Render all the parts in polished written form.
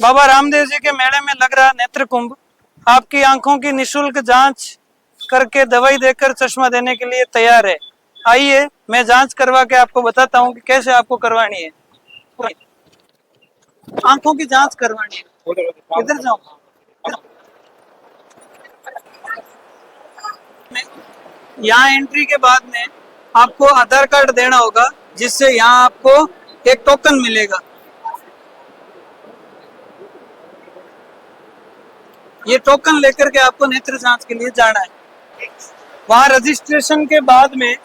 बाबा रामदेव जी के मेले में लग रहा नेत्र कुंभ आपकी आंखों की निशुल्क जांच करके दवाई देकर चश्मा देने के लिए तैयार है। आइए मैं जांच करवा के आपको बताता हूँ कि कैसे आपको करवानी है। आंखों की जांच करवानी है, इधर जाओ। यहाँ एंट्री के बाद में आपको आधार कार्ड देना होगा, जिससे यहाँ आपको एक टोकन मिलेगा। ये टोकन लेकर के आपको नेत्र जांच के लिए जाना है। वहाँ रजिस्ट्रेशन के बाद में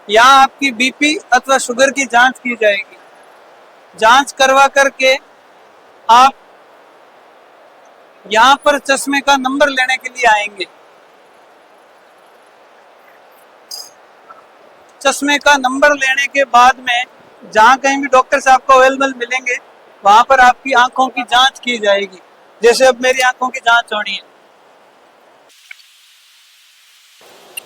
यहाँ आपकी बीपी अथवा शुगर की जांच की जाएगी। जांच करवा करके आप यहाँ पर चश्मे का नंबर लेने के लिए आएंगे। चश्मे का नंबर लेने के बाद में जहाँ कहीं भी डॉक्टर साहब को अवेलेबल मिलेंगे, वहां पर आपकी आंखों की जांच की जाएगी। जैसे अब मेरी आंखों की जांच होनी है।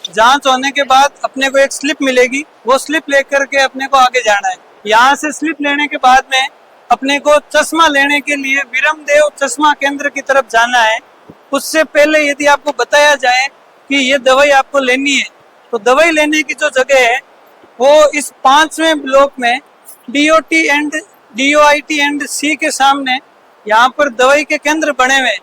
जांच होने के बाद अपने को एक स्लिप मिलेगी, वो स्लिप लेकर के अपने को आगे जाना है। यहाँ से स्लिप लेने के बाद में अपने को चश्मा लेने के लिए विरमदेव चश्मा केंद्र की तरफ जाना है। उससे पहले यदि आपको बताया जाए कि ये दवाई आपको लेनी है, तो दवाई लेने की जो जगह है वो इस 5वें ब्लॉक में DOIT एंड C के सामने यहाँ पर दवाई के केंद्र बने हुए।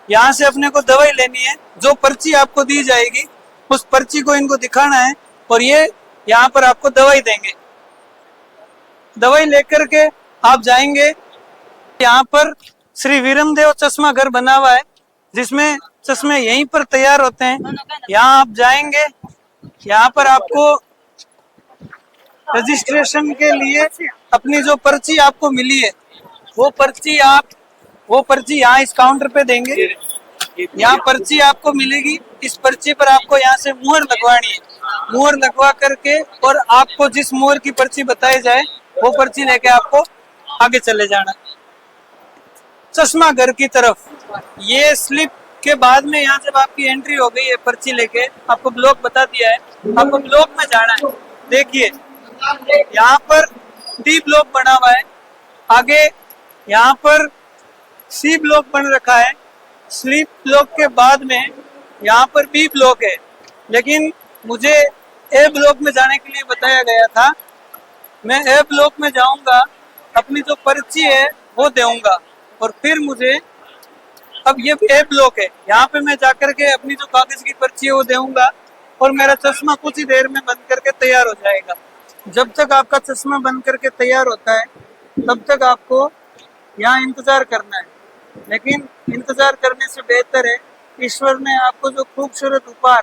यहाँ से अपने को दवाई लेनी है। जो पर्ची आपको दी जाएगी उस पर्ची को इनको दिखाना है और ये यहाँ पर आपको दवाई देंगे। दवाई लेकर के आप जाएंगे। यहाँ पर श्री विरमदेव चश्मा घर बना हुआ है, जिसमें चश्मे यहीं पर तैयार होते हैं। यहाँ आप जाएंगे। यहाँ पर आपको रजिस्ट्रेशन के लिए अपनी जो पर्ची आपको मिली है वो पर्ची यहाँ इस काउंटर पे देंगे। यहाँ पर्ची आपको मिलेगी। इस पर्ची पर आपको यहाँ से मुहर लगवानी है। मुहर लगवा करके और आपको जिस मुहर की पर्ची बताई जाए वो पर्ची लेके आपको आगे चले जाना चश्मा घर की तरफ। ये स्लिप के बाद में यहाँ जब आपकी एंट्री हो गई है पर्ची लेके, आपको ब्लॉक बता दिया है, आपको ब्लॉक में जाना है। देखिए यहाँ पर D ब्लॉक बना हुआ है। आगे यहाँ पर C ब्लॉक बन रखा है। स्लीप ब्लॉक के बाद में यहाँ पर B ब्लॉक है, लेकिन मुझे A ब्लॉक में जाने के लिए बताया गया था। मैं A ब्लॉक में जाऊंगा, अपनी जो पर्ची है वो दूंगा और फिर मुझे अब ये A ब्लॉक है, यहाँ पे मैं जाकर के अपनी जो कागज की पर्ची है वो दूंगा और मेरा चश्मा कुछ ही देर में बन करके तैयार हो जाएगा। जब तक आपका चश्मा बन करके तैयार होता है तब तक आपको यहाँ इंतजार करना है। लेकिन इंतजार करने से बेहतर है, ईश्वर ने आपको जो खूबसूरत उपहार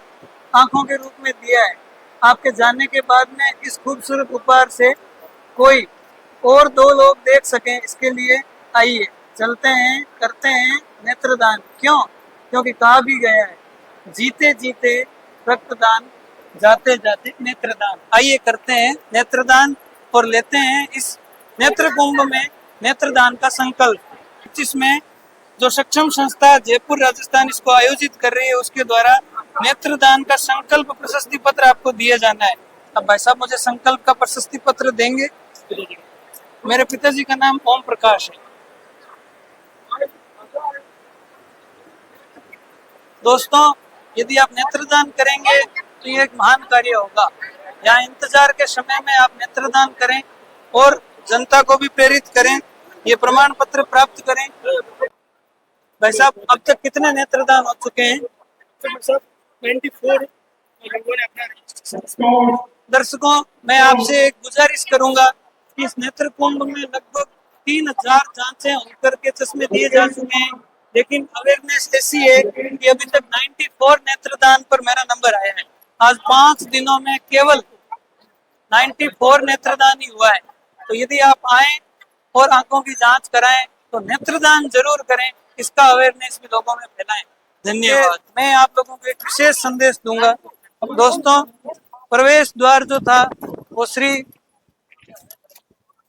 आंखों के रूप में दिया है, आपके जाने के बाद में इस खूबसूरत उपहार से कोई और 2 लोग देख सकें, इसके लिए आइए चलते हैं, करते हैं नेत्रदान। क्यों? क्योंकि कहा भी गया है, जीते जीते रक्तदान, जाते जाते नेत्रदान। आइए करते हैं नेत्रदान और लेते हैं इस नेत्र कुंभ में नेत्रदान का संकल्प। जिसमें जो सक्षम संस्था जयपुर राजस्थान इसको आयोजित कर रही है, उसके द्वारा नेत्रदान का संकल्प प्रशस्ति पत्र आपको दिया जाना है। अब भाई साहब मुझे संकल्प का प्रशस्ति पत्र देंगे। मेरे पिताजी का नाम ओम प्रकाश है। दोस्तों, यदि आप नेत्रदान करेंगे तो ये एक महान कार्य होगा। यहाँ इंतजार के समय में आप नेत्रदान करें और जनता को भी प्रेरित करें, ये प्रमाण पत्र प्राप्त करें। भाई साहब अब तक कितने नेत्रदान हो चुके हैं? 94। दर्शकों, मैं आपसे एक गुजारिश करूंगा कि इस नेत्र कुंभ में लगभग 3000 जांचें होकर के चश्मे दिए जा चुके हैं, लेकिन अवेयरनेस ऐसी है कि अभी तक 94 नेत्रदान पर मेरा नंबर आया है। आज 5 दिनों में केवल 94 नेत्रदान ही हुआ है। तो यदि आप आए और आंखों की जांच कराएं तो नेत्रदान जरूर करें, इसका अवेयरनेस भी लोगों में फैलाएं। धन्यवाद। मैं आप लोगों को एक विशेष संदेश दूंगा। दोस्तों, प्रवेश द्वार जो था वो श्री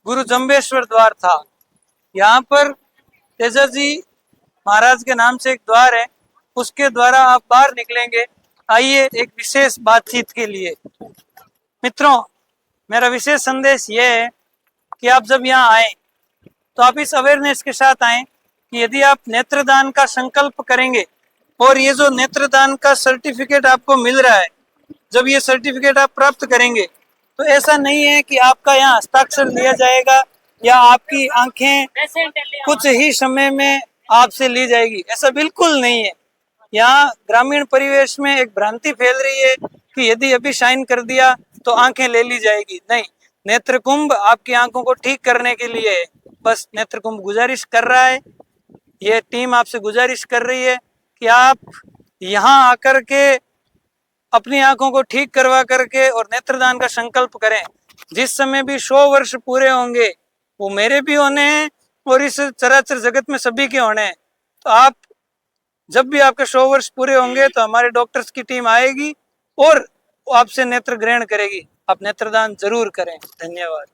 गुरु जम्बेश्वर द्वार था। यहाँ पर तेजा जी महाराज के नाम से एक द्वार है, उसके द्वारा आप बाहर निकलेंगे। आइए एक विशेष बातचीत के लिए। मित्रों, मेरा विशेष संदेश ये है कि आप जब यहाँ आए तो आप इस अवेयरनेस के साथ आए कि यदि आप नेत्रदान का संकल्प करेंगे और ये जो नेत्रदान का सर्टिफिकेट आपको मिल रहा है, जब ये सर्टिफिकेट आप प्राप्त करेंगे तो ऐसा नहीं है कि आपका यहाँ हस्ताक्षर लिया जाएगा या आपकी आंखें कुछ ही समय में आपसे ली जाएगी, ऐसा बिल्कुल नहीं है। यहाँ ग्रामीण परिवेश में एक भ्रांति फैल रही है कि यदि अभी साइन कर दिया तो आंखें ले ली जाएगी। नहीं, नेत्र कुंभ आपकी आंखों को ठीक करने के लिए है। बस नेत्र कुंभ गुजारिश कर रहा है, ये टीम आपसे गुजारिश कर रही है कि आप यहाँ आकर के अपनी आंखों को ठीक करवा करके और नेत्रदान का संकल्प करें। जिस समय भी 100 वर्ष पूरे होंगे वो मेरे भी होने हैं और इस चराचर जगत में सभी के होने हैं। तो आप जब भी आपके 100 वर्ष पूरे होंगे तो हमारे डॉक्टर्स की टीम आएगी और आपसे नेत्र ग्रहण करेगी। आप नेत्रदान जरूर करें। धन्यवाद।